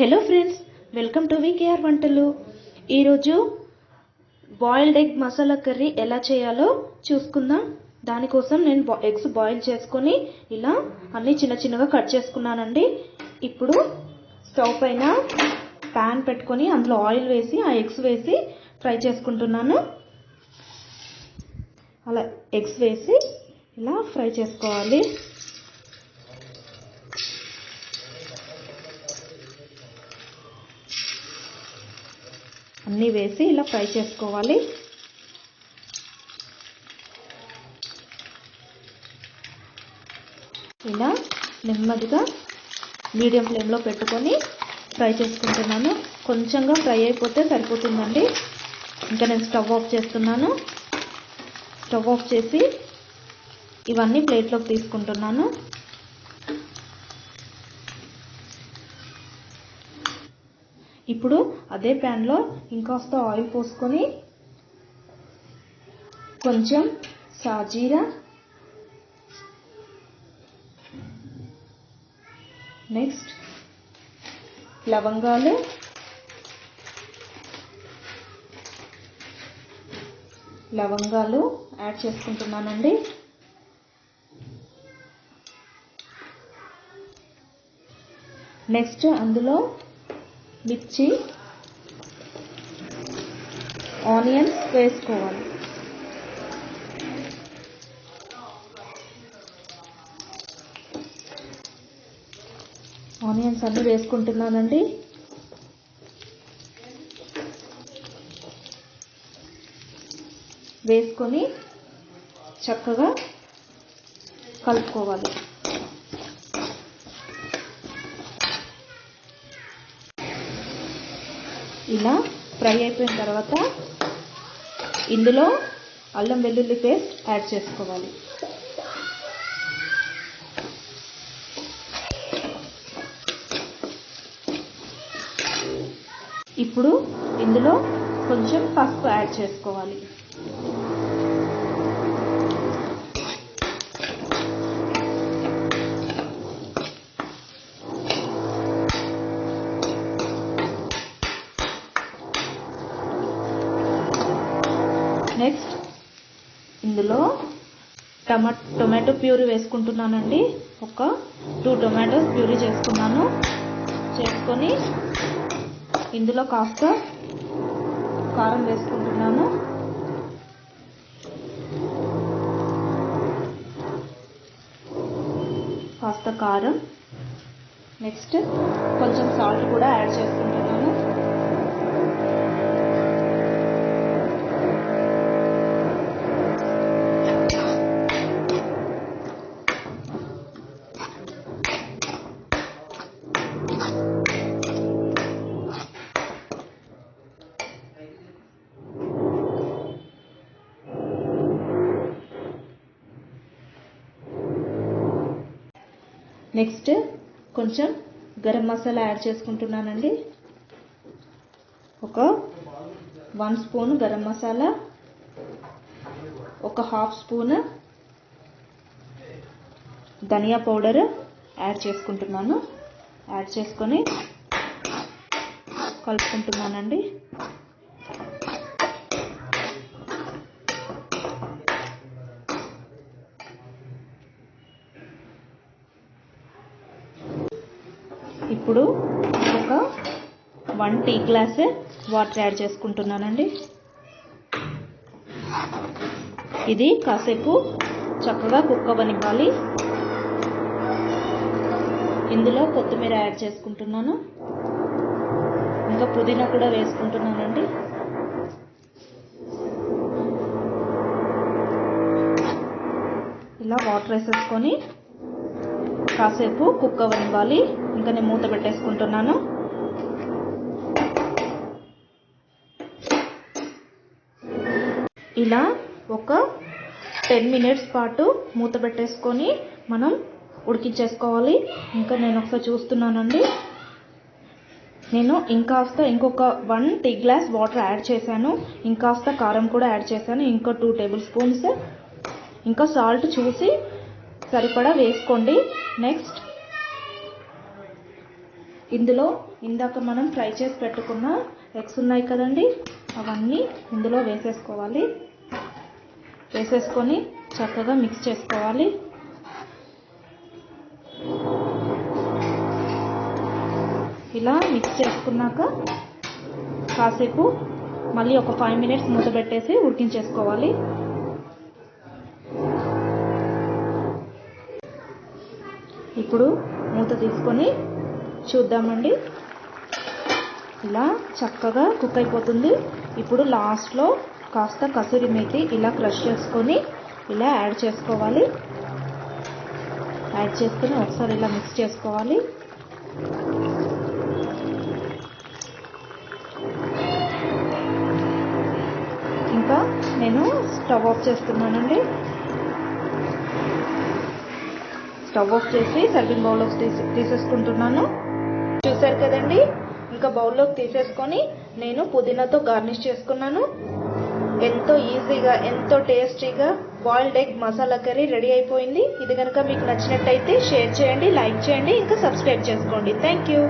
Hello friends, welcome to VKR వంటలు. ఈరోజు boiled egg masala curry ఎలా చేయాలో చూసుకుందాం. దానికోసం నేను ఎగ్స్ బాయిల్ చేసుకొని ఇలా అన్నీ చిన్న చిన్నగా కట్ చేసుకున్నానండి. ఇప్పుడు స్టవ్ పైన ప్యాన్ పెట్టుకొని అందులో ఆయిల్ వేసి ఆ ఎగ్స్ వేసి ఫ్రై చేసుకుంటున్నాను. అలా ఎగ్స్ వేసి ఇలా ఫ్రై చేసుకోవాలి. అన్నీ వేసి ఇలా ఫ్రై చేసుకోవాలి. ఇలా నెమ్మదిగా మీడియం ఫ్లేమ్లో పెట్టుకొని ఫ్రై చేసుకుంటున్నాను. కొంచెంగా ఫ్రై అయిపోతే సరిపోతుందండి. ఇంకా నేను స్టవ్ ఆఫ్ చేస్తున్నాను. స్టవ్ ఆఫ్ చేసి ఇవన్నీ ప్లేట్లోకి తీసుకుంటున్నాను. ఇప్పుడు అదే ప్యాన్లో ఇంకాస్త ఆయిల్ పోసుకొని కొంచెం సాజీరా, నెక్స్ట్ లవంగాలు, యాడ్ చేసుకుంటున్నానండి. నెక్స్ట్ అందులో మిర్చి, ఆనియన్స్ వేసుకోవాలి. ఆనియన్స్ అన్నీ వేసుకుంటున్నానండి. వేసుకొని చక్కగా కలుపుకోవాలి. ఇలా ఫ్రై అయిపోయిన తర్వాత ఇందులో అల్లం వెల్లుల్లి పేస్ట్ యాడ్ చేసుకోవాలి. ఇప్పుడు ఇందులో కొంచెం పసుపు యాడ్ చేసుకోవాలి. నెక్స్ట్ ఇందులో టొమాటో ప్యూరీ వేసుకుంటున్నానండి. ఒక 2 టొమాటోస్ ప్యూరీ చేసుకొని ఇందులో కాస్త కారం వేసుకుంటున్నాను. నెక్స్ట్ కొంచెం సాల్ట్ కూడా యాడ్ చేసుకుంటున్నాను. నెక్స్ట్ కొంచెం గరం మసాలా యాడ్ చేసుకుంటున్నానండి. ఒక 1 స్పూన్ గరం మసాలా, ఒక 1/2 స్పూన్ ధనియా పౌడర్ యాడ్ చేసుకుంటున్నాను. యాడ్ చేసుకొని కలుపుకుంటున్నానండి. ఇప్పుడు ఒక 1 టీ గ్లాస్ వాటర్ యాడ్ చేసుకుంటున్నానండి. ఇది కాసేపు చక్కగా కుక్ అవ్వనివ్వాలి. ఇందులో కొత్తిమీర యాడ్ చేసుకుంటున్నాను. ఇంకా పుదీనా కూడా వేసుకుంటున్నానండి. ఇలా వాటర్ వేసేసుకొని కాసేపు కుక్ అవ్వనివ్వాలి. ఇంకా నేను మూత పెట్టేసుకుంటున్నాను. ఇలా ఒక 10 మినిట్స్ పాటు మూత పెట్టేసుకొని మనం ఉడికించేసుకోవాలి. ఇంకా నేను ఒకసారి చూస్తున్నానండి. నేను ఇంకొక 1 టీ గ్లాస్ వాటర్ యాడ్ చేశాను. ఇంకాస్త కారం కూడా యాడ్ చేశాను. ఇంకా 2 టేబుల్ స్పూన్స్. ఇంకా సాల్ట్ చూసి సరిపడా వేసుకోండి. నెక్స్ట్ ఇందులో ఇందాక మనం ఫ్రై చేసి పెట్టుకున్న ఎగ్స్ ఉన్నాయి కదండి, అవన్నీ ఇందులో వేసేసుకోవాలి. వేసేసుకొని చక్కగా మిక్స్ చేసుకోవాలి. ఇలా మిక్స్ చేసుకున్నాక కాసేపు మళ్ళీ ఒక 5 minutes మూత పెట్టేసి ఉడికించేసుకోవాలి. ఇప్పుడు మూత తీసుకొని చూద్దామండి. ఇలా చక్కగా కుక్ అయిపోతుంది. ఇప్పుడు లాస్ట్లో కాస్త కసూరి మేతి ఇలా క్రష్ చేసుకొని ఇలా యాడ్ చేసుకోవాలి. యాడ్ చేసుకొని ఒకసారి ఇలా మిక్స్ చేసుకోవాలి. ఇంకా నేను స్టవ్ ఆఫ్ చేస్తున్నానండి. స్టవ్ ఆఫ్ చేసి సర్వింగ్ బౌల్లోకి తీసేసుకుంటున్నాను. చూసారు కదండి, ఇంకా బౌల్లోకి తీసేసుకొని నేను పుదీనాతో గార్నిష్ చేసుకున్నాను. ఎంతో ఈజీగా ఎంతో టేస్టీగా boiled egg masala curry ready అయిపోయింది. ఇది కనుక మీకు నచ్చినట్టయితే షేర్ చేయండి, లైక్ చేయండి, ఇంకా సబ్స్క్రైబ్ చేసుకోండి. Thank you.